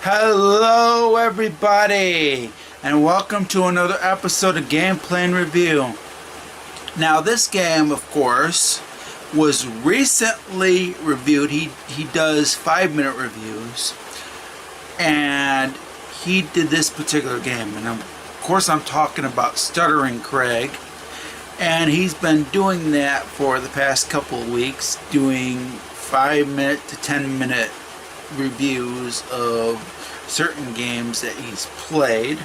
Hello everybody, and welcome to another episode of Gameplay and Review. Now this game, of course, was recently reviewed. He does 5-minute reviews, and he did this particular game, and of course I'm talking about Stuttering Craig, and he's been doing that for the past couple of weeks, doing 5-minute to 10-minute reviews of certain games that he's played,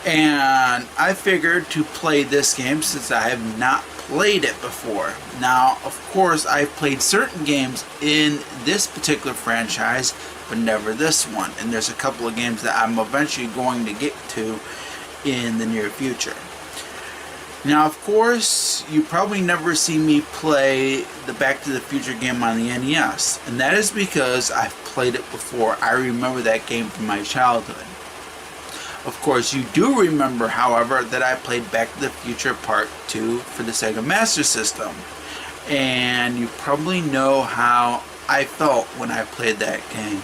and I figured to play this game since I have not played it before. Now, of course, I've played certain games in this particular franchise, but never this one, and there's a couple of games that I'm eventually going to get to in the near future. Now, of course, you probably never see me play the Back to the Future game on the NES, and that is because I've played it before. I remember that game from my childhood. Of course, you do remember, however, that I played Back to the Future Part 2 for the Sega Master System, and you probably know how I felt when I played that game.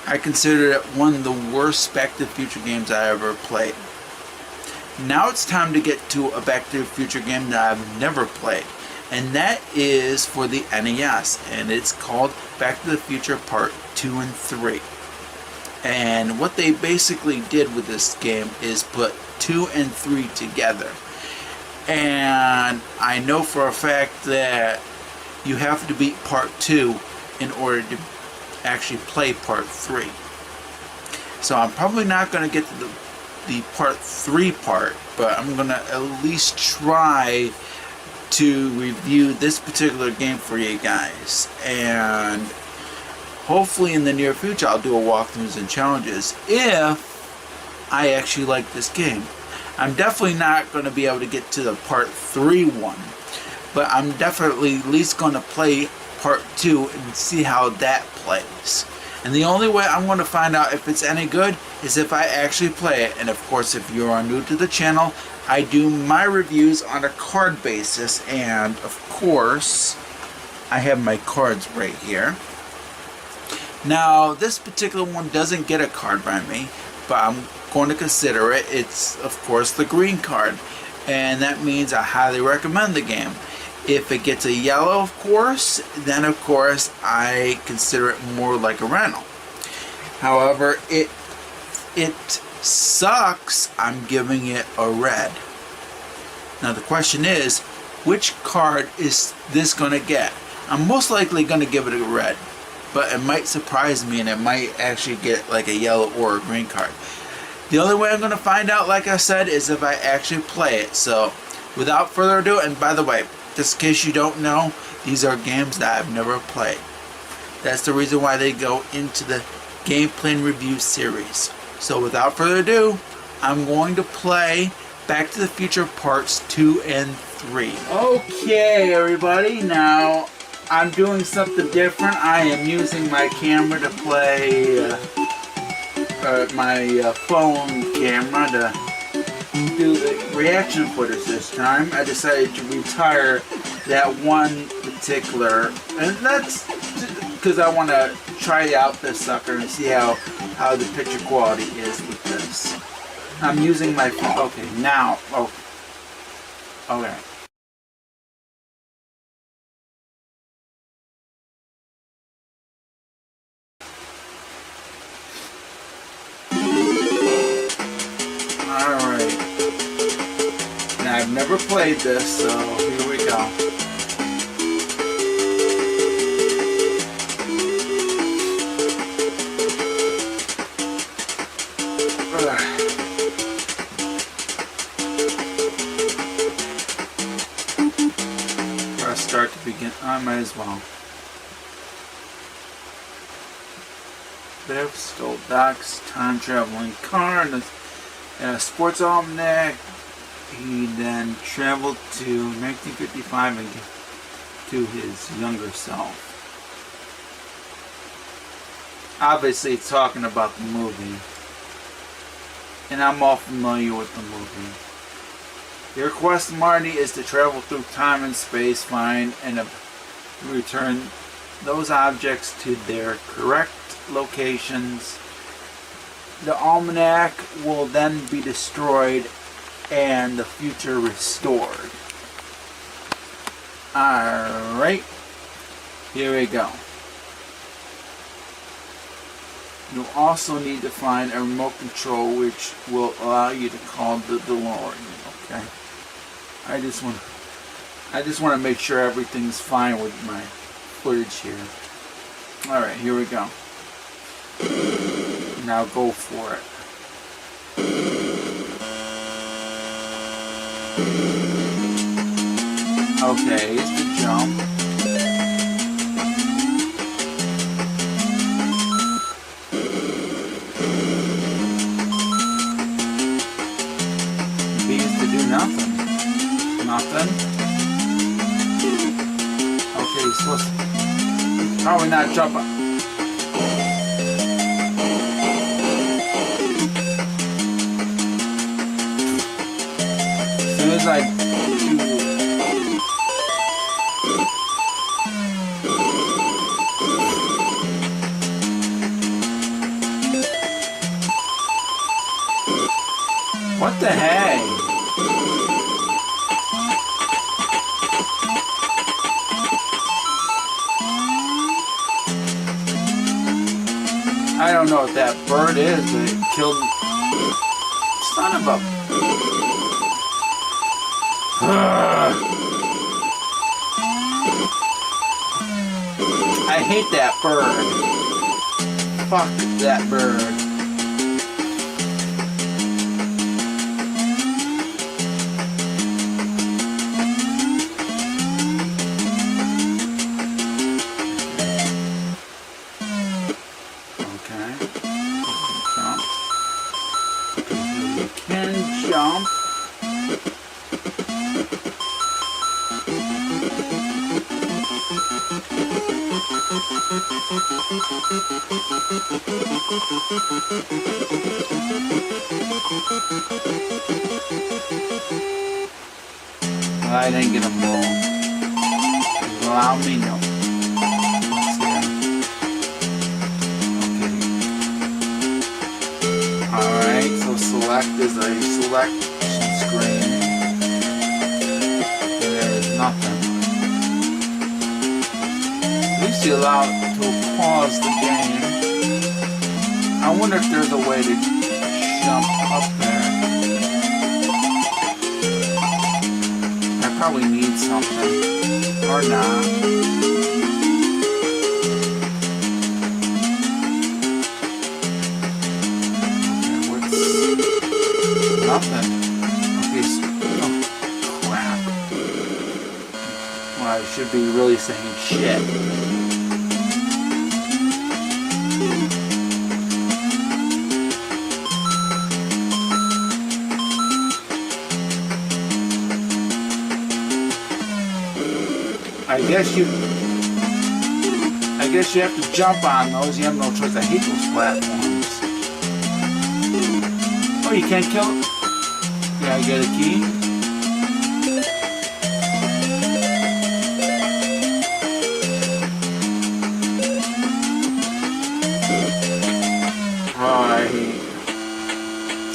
I consider it one of the worst Back to the Future games I ever played. Now it's time to get to a Back to the Future game that I've never played, and that is for the NES, and it's called Back to the Future Part 2 and 3. And what they basically did with this game is put 2 and 3 together. And I know for a fact that you have to beat Part 2 in order to actually play Part 3. So I'm probably not going to get to the Part 3 part, but I'm going to at least try to review this particular game for you guys, and hopefully in the near future I'll do a walkthroughs and challenges if I actually like this game. I'm definitely not going to be able to get to the Part 3 one, but I'm definitely at least going to play Part 2 and see how that plays. And the only way I'm going to find out if it's any good is if I actually play it. And of course, if you are new to the channel, I do my reviews on a card basis, and of course I have my cards right here. Now this particular one doesn't get a card by me, but I'm going to consider it. It's of course the green card, and that means I highly recommend the game. If it gets a yellow, of course, then of course I consider it more like a rental. However, it sucks, I'm giving it a red. Now the question is, which card is this going to get? I'm most likely going to give it a red, but it might surprise me and it might actually get like a yellow or a green card. The only way I'm going to find out, like I said, is if I actually play it. So without further ado, and by the way, just in case you don't know, these are games that I've never played. That's the reason why they go into the Gameplay and Review series. So without further ado, I'm going to play Back to the Future Parts 2 and 3. Okay everybody, now I'm doing something different. I am using my camera to play, my phone camera to do the reaction footage this time. I decided to retire that one particular, and that's because I want to try out this sucker and see how the picture quality is with this. I'm using my phone. Okay, now, okay. never played this, so here we go. Press start to begin. I might as well. Still Doc's time traveling car and a sports almanac. He then traveled to 1955 and to his younger self. Obviously, it's talking about the movie, and I'm all familiar with the movie. Your quest, Marty, is to travel through time and space, find and return those objects to their correct locations. The almanac will then be destroyed and the future restored. Alright, here we go. You'll also need to find a remote control which will allow you to call the DeLorean. Okay, I just want to make sure everything's fine with my footage here. Alright, here we go. Now go for it. Okay, here's the jump. B is to do nothing. Nothing. Okay, he's supposed to probably not jump up. Like what the heck? I don't know what that bird is, but it killed me. Son of a I hate that bird. Fuck that bird. Okay. Jump. You can jump. Well, I didn't get them all. Allow me no. Okay. Alright, so select is a selection screen. There is nothing. At least you allow it to pause the game. I wonder if there's a way to jump up there. I probably need something. Or not. Okay, what's... nothing. Okay, oh, crap. Well, I should be really saying shit. I guess you have to jump on those. You have no choice. I hate those platforms. Oh, you can't kill it? Yeah, I get a key.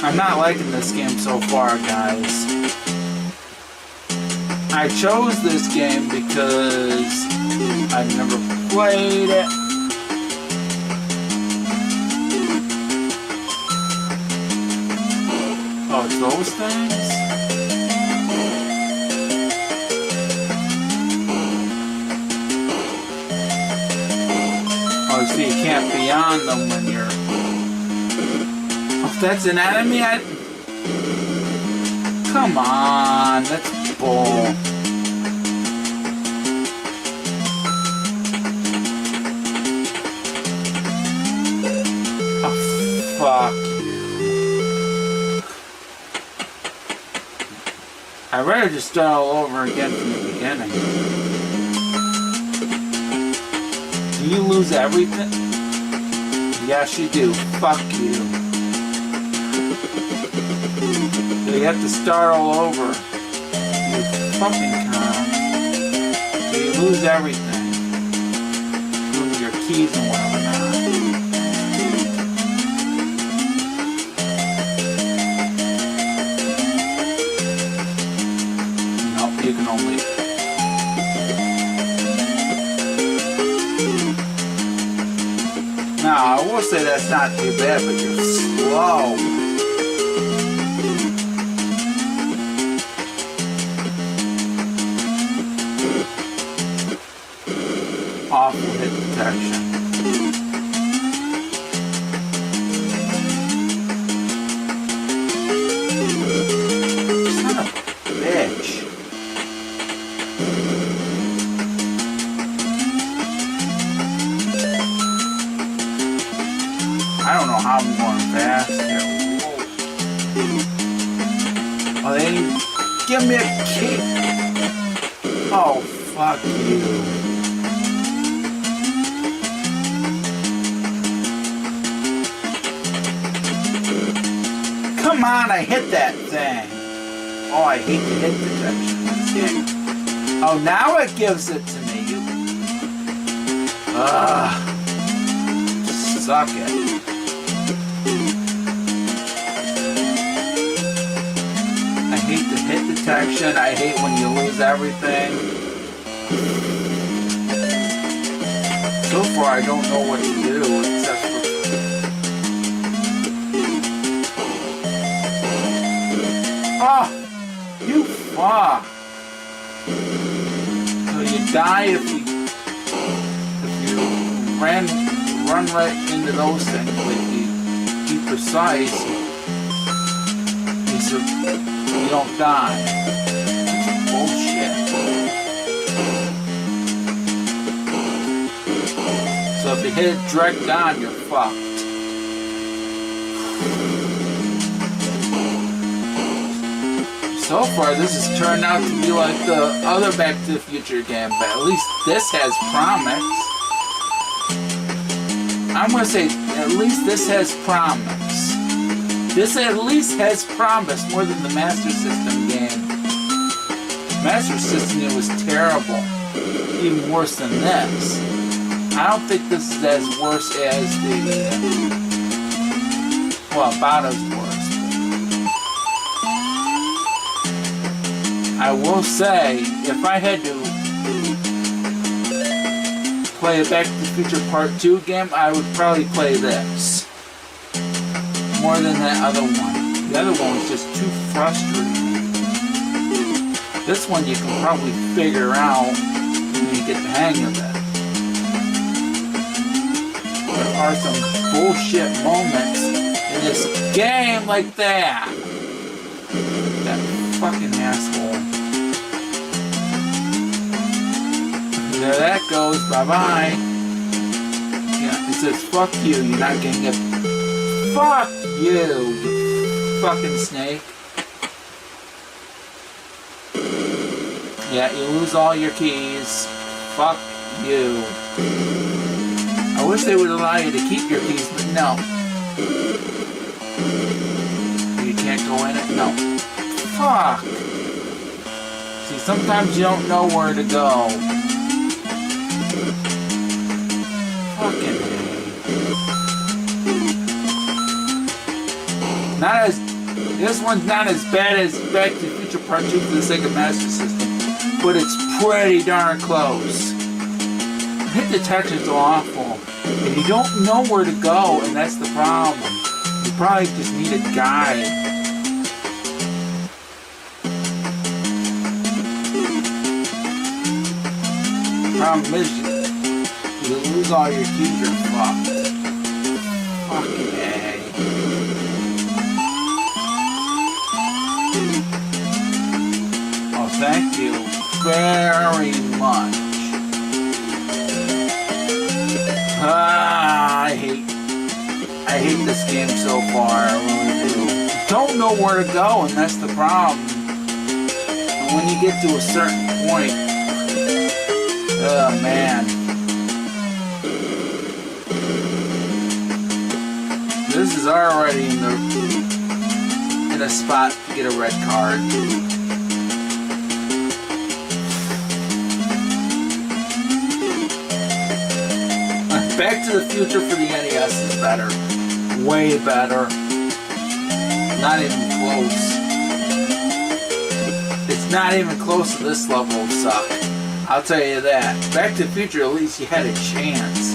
I'm not liking this game so far, guys. I chose this game because I've never played it. Oh, it's those things? So you can't be on them when you're... Oh, if that's an enemy, Come on, that's bull. Oh, fuck you. I'd rather just start all over again from the beginning. Do you lose everything? Yes, you do. Fuck you. So you have to start all over. You fucking cunt. So you lose everything. You lose your keys and whatever now. Nope, you can only... Now, I will say that's not too bad, but you're slow. Awful hit detection. Son of a bitch. I don't know how I'm going fast here. Oh, they didn't give me a kick. Oh, fuck you. Come on, I hit that thing. Oh, I hate the hit detection. Oh, now it gives it to me. Suck it. I hate the hit detection. I hate when you lose everything. So far, I don't know what to do except for... Oh, you fuck. So you die if you run right into those things. But if you be precise, you don't die. That's bullshit. So if you hit it direct on, you're fucked. So far, this has turned out to be like the other Back to the Future game, but at least this has promise. I'm gonna say, at least this has promise. This at least has promise more than the Master System game. Master System, it was terrible. Even worse than this. I don't think this is as worse as the... well, about as worse. I will say, if I had to play a Back to the Future Part 2 game, I would probably play this. More than that other one. The other one was just too frustrating. This one you can probably figure out when you get the hang of it. There are some bullshit moments in this game like that. That fucking asshole. There that goes, bye-bye. Yeah, it says, fuck you, you're not getting it. Fuck you, you fucking snake. Yeah, you lose all your keys. Fuck you. I wish they would allow you to keep your keys, but no. You can't go in it? No. Fuck. See, sometimes you don't know where to go. Fucking A. Not as... This one's not as bad as Back to the Future Part 2 for the sake of Master System. But it's pretty darn close. Hit detection's awful. And you don't know where to go, and that's the problem. You probably just need a guide. Problem is, you lose lose all your keys, you're fucked. Okay. Oh, thank you very much. I hate this game so far. I really do. Don't know where to go, and that's the problem. And when you get to a certain point, oh man. This is already in a spot to get a red card. Back to the Future for the NES is better. Way better. Not even close. It's not even close to this level of suck. I'll tell you that. Back to the Future, at least you had a chance.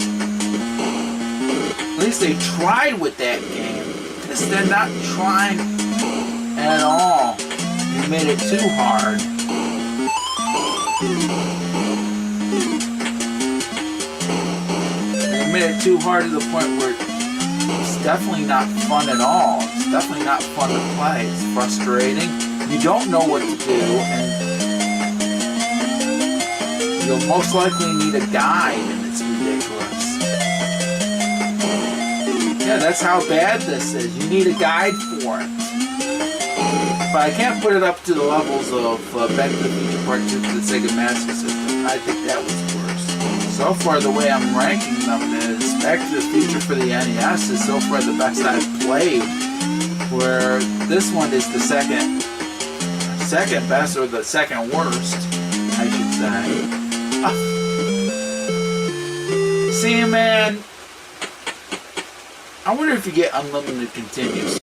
At least they tried with that game. This, they're not trying at all. You made it too hard. They made it too hard to the point where it's definitely not fun at all. It's definitely not fun to play. It's frustrating. You don't know what to do, and you'll most likely need a guide, and it's ridiculous. Yeah, that's how bad this is. You need a guide for it. But I can't put it up to the levels of Back to the Future Part 2 for the Sega Master System. I think that was worse. So far, the way I'm ranking them is Back to the Future for the NES is so far the best I've played. Where this one is the second best, or the second worst, I should say. See, man, I wonder if you get unlimited continues.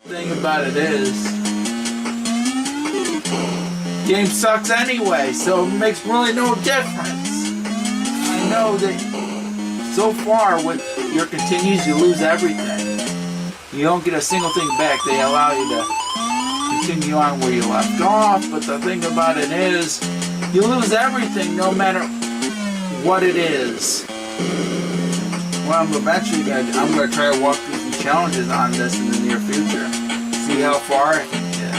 The thing about it is, game sucks anyway, so it makes really no difference. I know that so far with your continues, you lose everything. You don't get a single thing back. They allow you to continue on where you left off, but the thing about it is, you lose everything no matter what it is. Well, I'm gonna try to walk through some challenges on this in the near future. See how far I can get.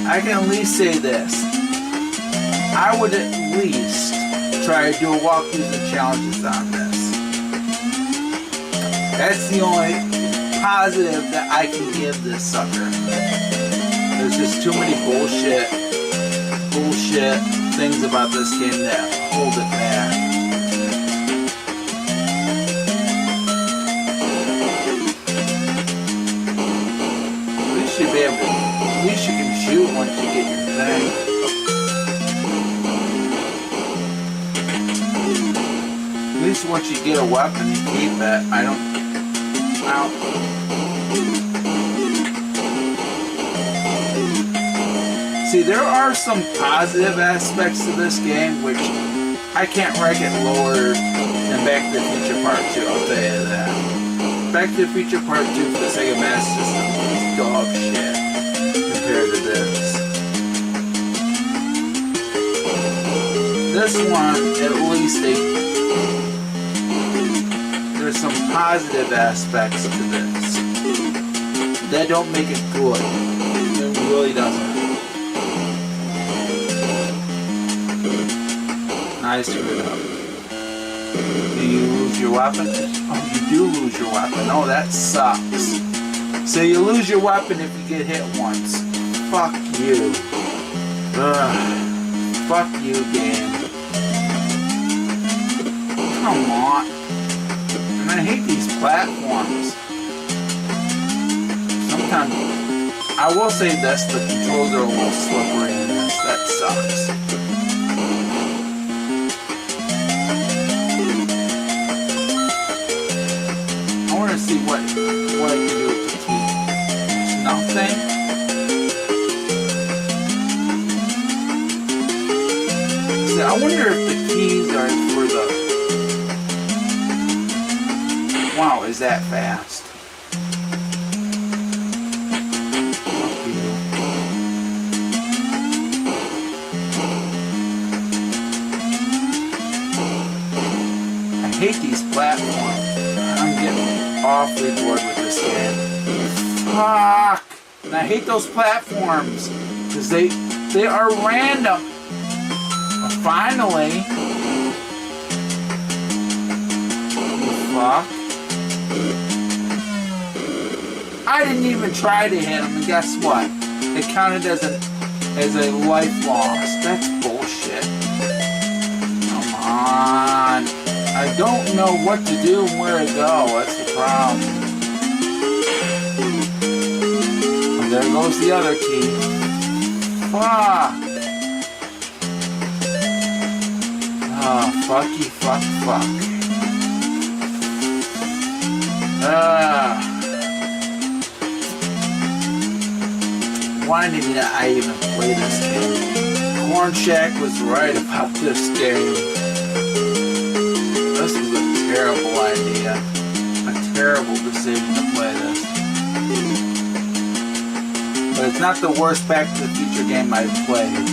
I can at least say this. I would at least try to do a walkthrough and challenges on this. That's the only positive that I can give this sucker. There's just too many bullshit things about this game that hold it back. At least you can shoot once you get your thing. At least once you get a weapon, you keep it. See, there are some positive aspects to this game, which I can't rank it lower than Back to the Future Part 2, I'll tell you that. Back to the Future Part 2 for the Sega Master System is dog shit compared to this. This one, at least there's some positive aspects to this that don't make it good. It really doesn't. I screwed up. Do you lose your weapon? Oh, you do lose your weapon. Oh, that sucks. So you lose your weapon if you get hit once. Fuck you. Ugh. Fuck you, game. Come on. And I hate these platforms. Sometimes, I will say this, the controls are a little slippery in this. That sucks. I want to see what I can do with the key. There's nothing. See, I wonder if the keys are for the... Wow, is that fast? Fuck you. hate these platforms. I'm getting awfully bored with this game. Fuck! And I hate those platforms because they are random. Finally. Fuck. I didn't even try to hit him, and guess what? It counted as a life lost. That's bullshit. Come on. I don't know what to do and where to go. That's the problem. And there goes the other key. Fuck. Oh, fucky, fuck. Why did I even play this game? Corn Shack was right about this game. This was a terrible idea. A terrible decision to play this. But it's not the worst Back to the Future game I've played.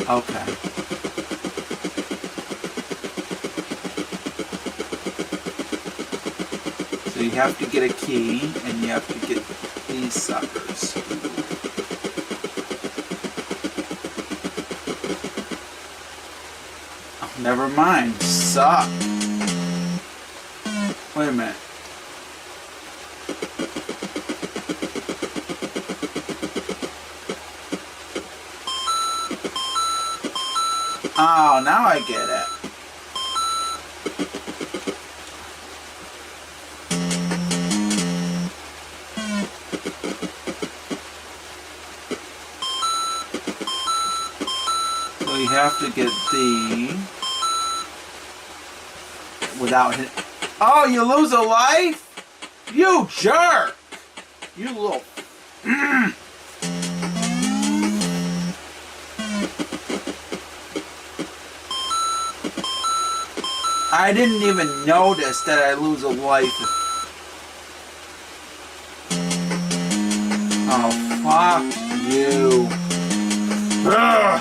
Okay. So you have to get a key, and you have to get these suckers. Oh, never mind. Suck. Wait a minute. Oh, now I get it. So you have to get the without hit. Oh, you lose a life? You jerk! You little. I didn't even notice that I lose a life. Oh, fuck you. Ugh.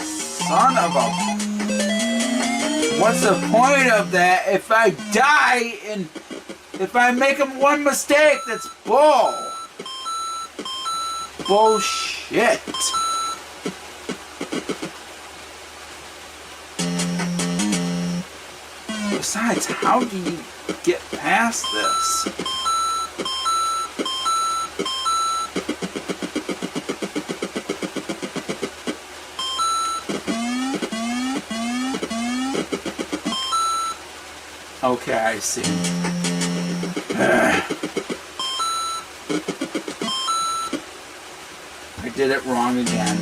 Son of a... What's the point of that if I die and if I make one mistake? That's bullshit. Besides, how do you get past this? Okay, I see. I did it wrong again.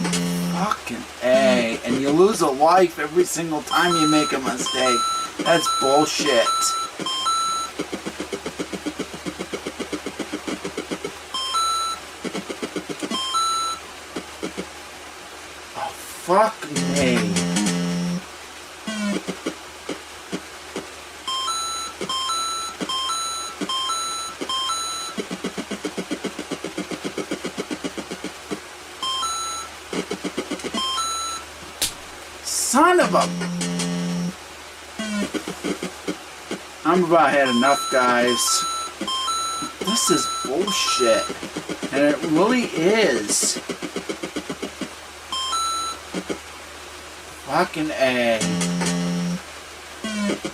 Fucking A. And you lose a life every single time you make a mistake. That's bullshit. Oh, fuck me. Son of a... I'm about had enough, guys. This is bullshit. And it really is. Fucking A.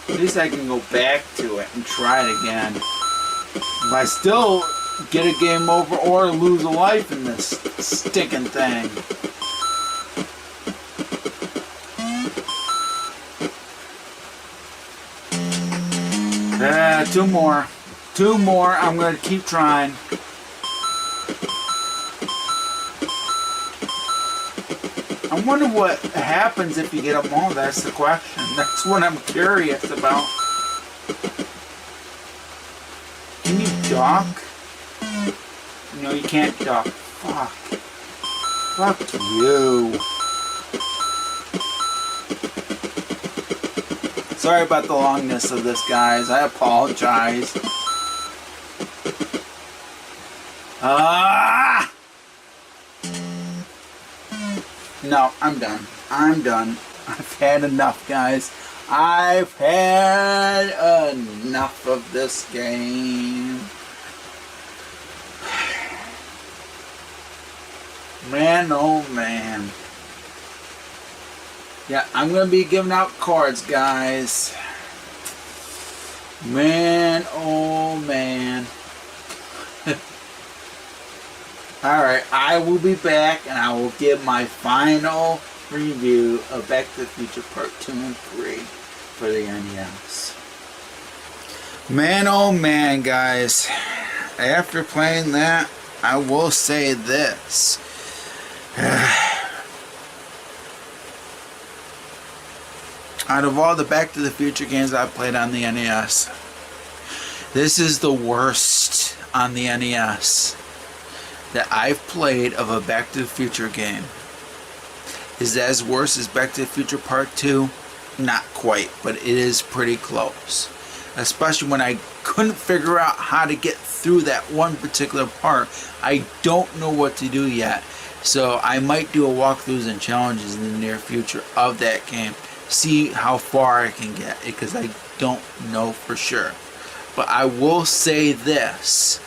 At least I can go back to it and try it again. If I still get a game over or lose a life in this sticking thing. Two more. Two more. I'm going to keep trying. I wonder what happens if you get them all. That's the question. That's what I'm curious about. Can you dock? No, you can't dock. Fuck. Fuck you. Sorry about the longness of this, guys. I apologize. No, I'm done. I'm done. I've had enough, guys. I've had enough of this game. Man, oh man. Yeah, I'm going to be giving out cards, guys. Man, oh man. Alright, I will be back and I will give my final review of Back to the Future Part 2 and 3 for the NES. Man, oh man, guys. After playing that, I will say this. Out of all the Back to the Future games I've played on the NES, this is the worst on the NES that I've played of a Back to the Future game. Is that as worse as Back to the Future Part 2? Not quite, but it is pretty close. Especially when I couldn't figure out how to get through that one particular part. I don't know what to do yet. So I might do a walkthroughs and challenges in the near future of that game. See how far I can get, because I don't know for sure. But I will say this.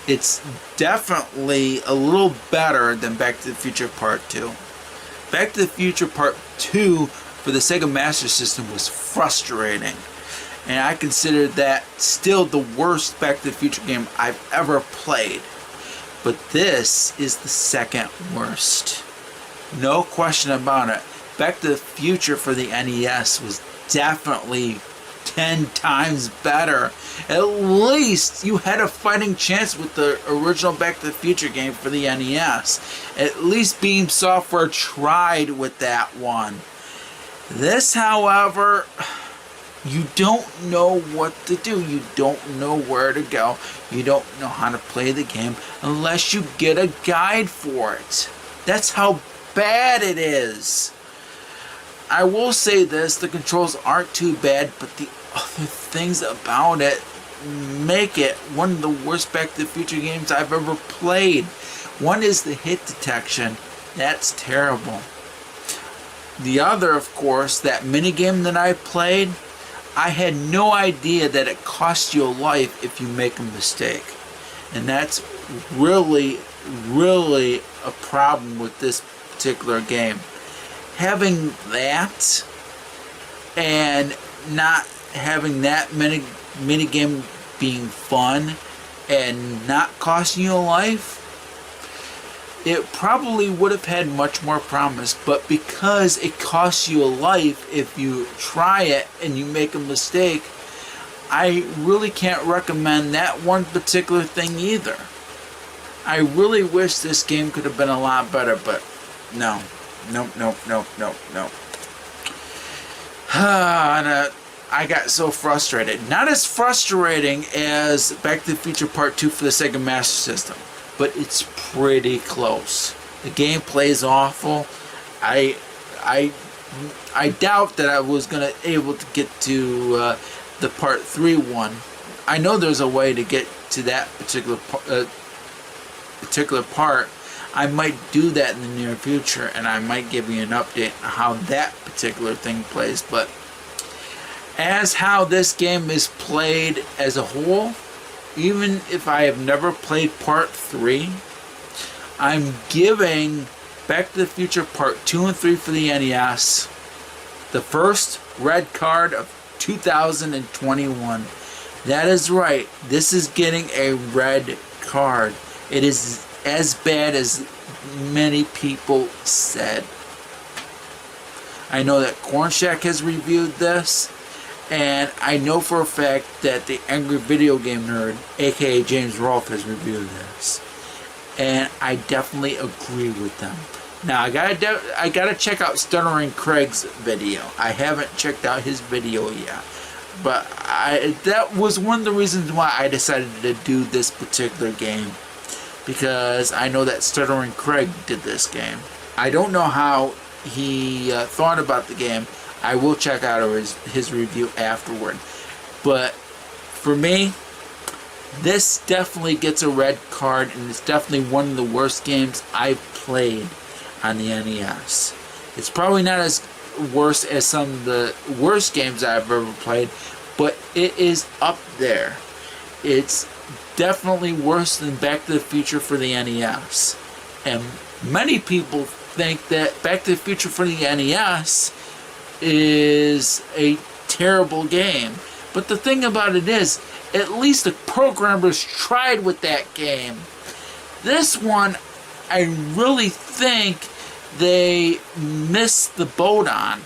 It's definitely a little better than Back to the Future Part 2. Back to the Future Part 2 for the Sega Master System was frustrating. And I consider that still the worst Back to the Future game I've ever played. But this is the second worst. No question about it. Back to the Future for the NES was definitely 10 times better. At least you had a fighting chance with the original Back to the Future game for the NES. At least Beam Software tried with that one. This, however, you don't know what to do. You don't know where to go. You don't know how to play the game unless you get a guide for it. That's how bad it is. I will say this, the controls aren't too bad, but the other things about it make it one of the worst Back to the Future games I've ever played. One is the hit detection. That's terrible. The other, of course, that minigame that I played, I had no idea that it costs you a life if you make a mistake. And that's really, really a problem with this particular game. Having that and not having that minigame being fun and not costing you a life, it probably would have had much more promise. But because it costs you a life if you try it and you make a mistake, I really can't recommend that one particular thing either. I really wish this game could have been a lot better, but no. Nope. I got so frustrated. Not as frustrating as Back to the Future Part 2 for the Sega Master System, but it's pretty close. The gameplay is awful. I doubt that I was gonna able to get to the Part 3 one. I know there's a way to get to that particular part. I might do that in the near future, and I might give you an update on how that particular thing plays. But as how this game is played as a whole, even if I have never played Part 3, I'm giving Back to the Future Part 2 and 3 for the NES the first red card of 2021. That is right, this is getting a red card. It is as bad as many people said. I know that Corn Shack has reviewed this, and I know for a fact that the Angry Video Game Nerd, aka James Rolfe, has reviewed this, and I definitely agree with them. Now I gotta check out Stuttering Craig's video. I haven't checked out his video yet, but that was one of the reasons why I decided to do this particular game, because I know that Stuttering Craig did this game. I don't know how he thought about the game. I will check out his review afterward. But for me, this definitely gets a red card, and it's definitely one of the worst games I've played on the NES. It's probably not as worse as some of the worst games I've ever played, but it is up there. It's definitely worse than Back to the Future for the NES. And many people think that Back to the Future for the NES is a terrible game. But the thing about it is, at least the programmers tried with that game. This one, I really think they missed the boat on.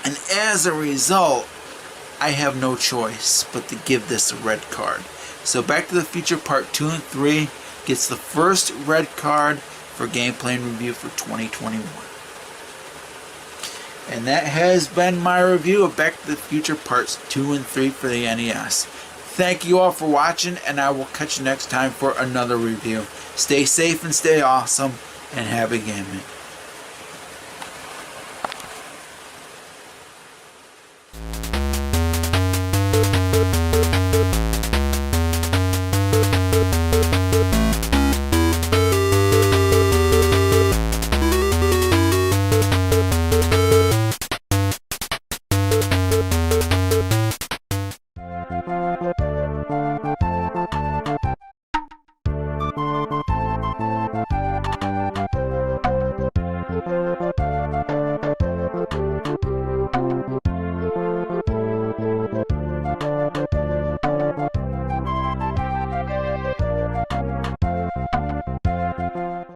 And as a result, I have no choice but to give this a red card. So Back to the Future Part 2 and 3 gets the first red card for Gameplay and Review for 2021. And that has been my review of Back to the Future Parts 2 and 3 for the NES. Thank you all for watching, and I will catch you next time for another review. Stay safe and stay awesome, and happy gaming.